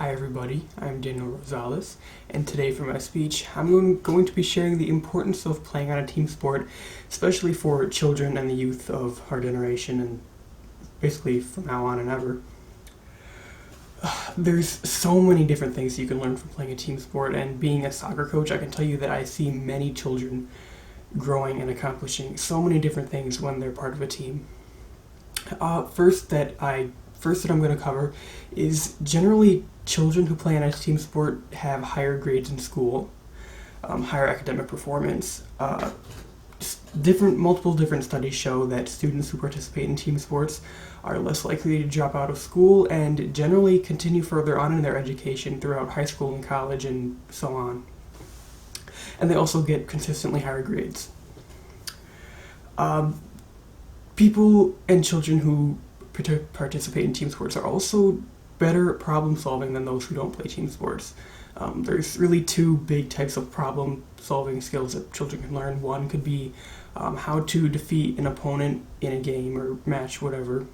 Hi everybody, I'm Daniel Rosales, and today for my speech, I'm going to be sharing the importance of playing on a team sport, especially for children and the youth of our generation, and basically from now on and ever. There's so many different things you can learn from playing a team sport, and being a soccer coach, I can tell you that I see many children growing and accomplishing so many different things when they're part of a team. First that I'm going to cover is generally children who play on a team sport have higher grades in school, higher academic performance. Multiple different studies show that students who participate in team sports are less likely to drop out of school and generally continue further on in their education throughout high school and college and so on. And they also get consistently higher grades. People and children who participate in team sports are also better at problem solving than those who don't play team sports. There's really two big types of problem solving skills that children can learn. One could be how to defeat an opponent in a game or match, whatever.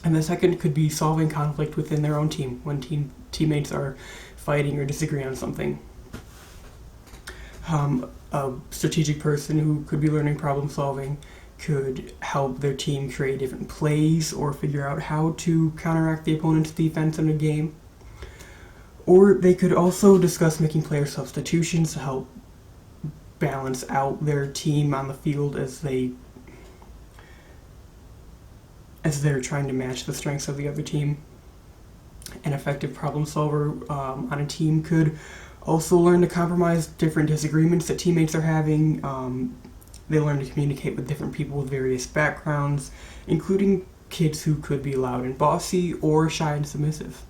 And the second could be solving conflict within their own team when teammates are fighting or disagreeing on something. A strategic person who could be learning problem solving could help their team create different plays or figure out how to counteract the opponent's defense in a game. Or they could also discuss making player substitutions to help balance out their team on the field as they're trying to match the strengths of the other team. An effective problem solver on a team could also learn to compromise different disagreements that teammates are having. They learn to communicate with different people with various backgrounds, including kids who could be loud and bossy or shy and submissive.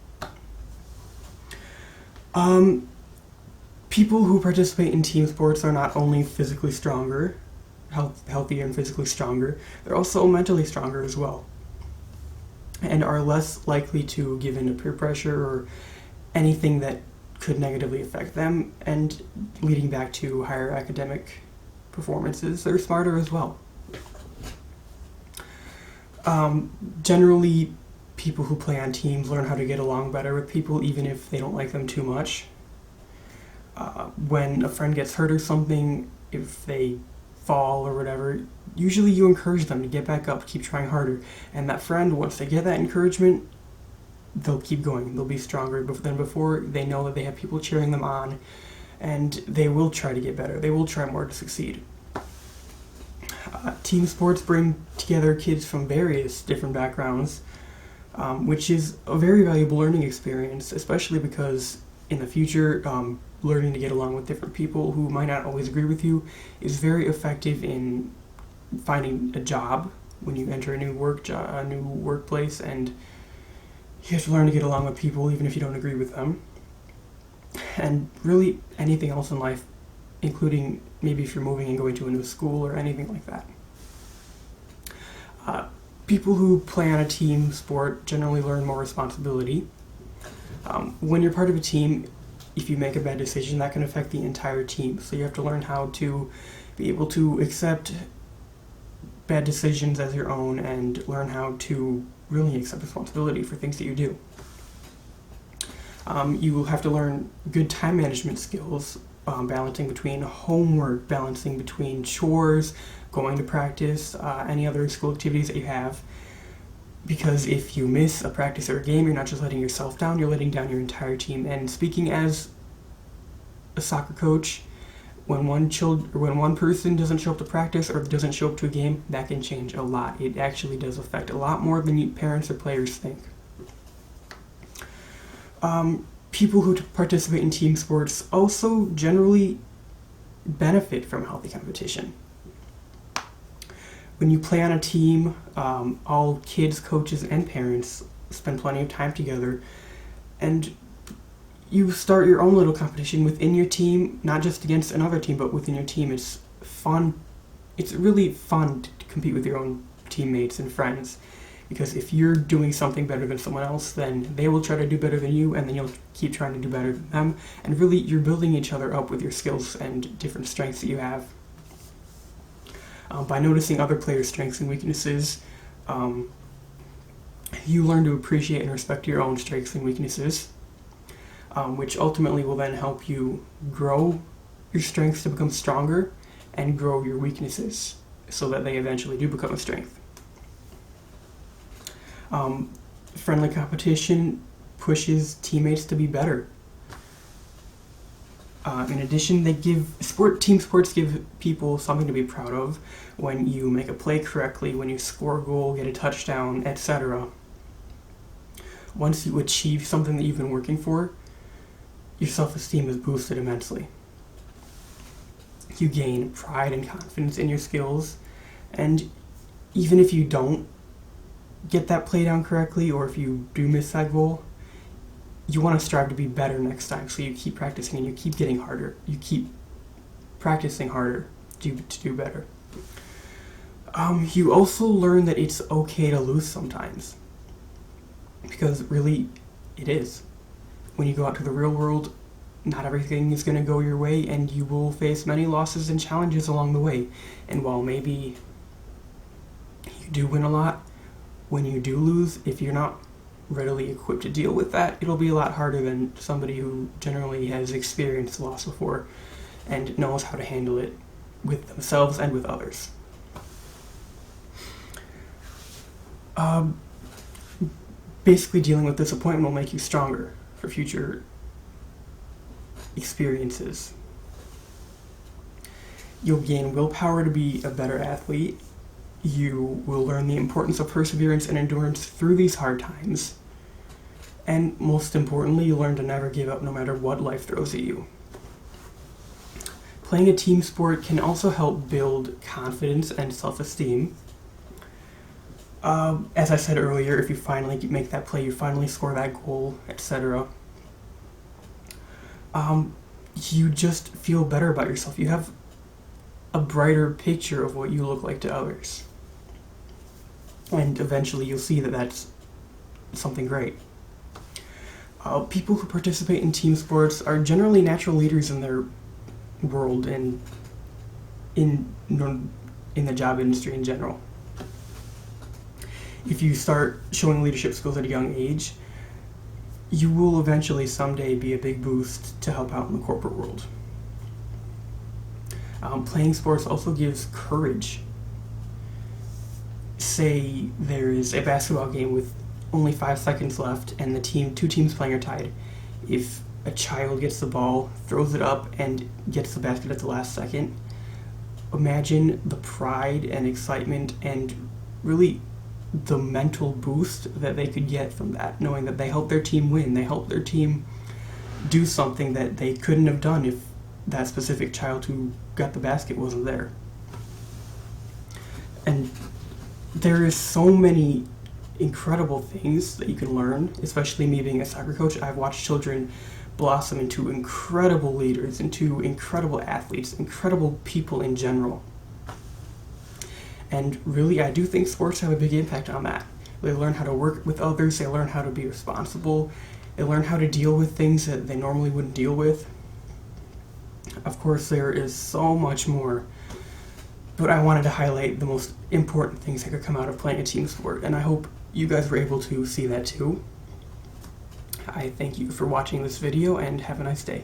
People who participate in team sports are not only physically stronger, healthier and physically stronger, they're also mentally stronger as well, and are less likely to give in to peer pressure or anything that could negatively affect them, and leading back to higher academic performances. They're smarter as well. Generally, people who play on teams learn how to get along better with people even if they don't like them too much. When a friend gets hurt or something, if they fall or whatever, usually you encourage them to get back up, keep trying harder. And that friend, once they get that encouragement, they'll keep going. They'll be stronger than before. They know that they have people cheering them on, and they will try to get better. They will try more to succeed. Team sports bring together kids from various different backgrounds, which is a very valuable learning experience, especially because in the future, learning to get along with different people who might not always agree with you is very effective in finding a job when you enter a new workplace, and you have to learn to get along with people even if you don't agree with them. And really anything else in life, including maybe if you're moving and going to a new school or anything like that. People who play on a team sport generally learn more responsibility. When you're part of a team, if you make a bad decision, that can affect the entire team. So you have to learn how to be able to accept bad decisions as your own and learn how to really accept responsibility for things that you do. You will have to learn good time management skills, balancing between homework, balancing between chores, going to practice, any other school activities that you have. Because if you miss a practice or a game, you're not just letting yourself down, you're letting down your entire team. And speaking as a soccer coach, when one person doesn't show up to practice or doesn't show up to a game, that can change a lot. It actually does affect a lot more than parents or players think. People who participate in team sports also generally benefit from healthy competition. When you play on a team, all kids, coaches, and parents spend plenty of time together, and you start your own little competition within your team, not just against another team, but within your team. It's fun. It's really fun to compete with your own teammates and friends, because if you're doing something better than someone else, then they will try to do better than you, and then you'll keep trying to do better than them, and really you're building each other up with your skills and different strengths that you have. By noticing other players' strengths and weaknesses, you learn to appreciate and respect your own strengths and weaknesses. which ultimately will then help you grow your strengths to become stronger and grow your weaknesses so that they eventually do become a strength. Friendly competition pushes teammates to be better. In addition, team sports give people something to be proud of when you make a play correctly, when you score a goal, get a touchdown, etc. Once you achieve something that you've been working for, your self-esteem is boosted immensely. You gain pride and confidence in your skills, and even if you don't get that play down correctly, or if you do miss that goal, you want to strive to be better next time, so you keep practicing and you keep getting harder. You keep practicing harder to do better. You also learn that it's okay to lose sometimes, because really, it is. When you go out to the real world, not everything is going to go your way, and you will face many losses and challenges along the way. And while maybe you do win a lot, when you do lose, if you're not readily equipped to deal with that, it'll be a lot harder than somebody who generally has experienced loss before and knows how to handle it with themselves and with others. Basically, dealing with disappointment will make you stronger for future experiences. You'll gain willpower to be a better athlete. You will learn the importance of perseverance and endurance through these hard times. And most importantly, you learn to never give up no matter what life throws at you. Playing a team sport can also help build confidence and self-esteem. As I said earlier, if you finally make that play, you finally score that goal, etc., you just feel better about yourself. You have a brighter picture of what you look like to others. And eventually you'll see that that's something great. People who participate in team sports are generally natural leaders in their world and in the job industry in general. If you start showing leadership skills at a young age, you will eventually someday be a big boost to help out in the corporate world. Playing sports also gives courage. Say there is a basketball game with only 5 seconds left and two teams playing are tied. If a child gets the ball, throws it up, and gets the basket at the last second, imagine the pride and excitement and really the mental boost that they could get from that, knowing that they helped their team win, they helped their team do something that they couldn't have done if that specific child who got the basket wasn't there. And there is so many incredible things that you can learn, especially me being a soccer coach. I've watched children blossom into incredible leaders, into incredible athletes, incredible people in general. And really, I do think sports have a big impact on that. They learn how to work with others, they learn how to be responsible, they learn how to deal with things that they normally wouldn't deal with. Of course, there is so much more, but I wanted to highlight the most important things that could come out of playing a team sport, and I hope you guys were able to see that too. I thank you for watching this video, and have a nice day.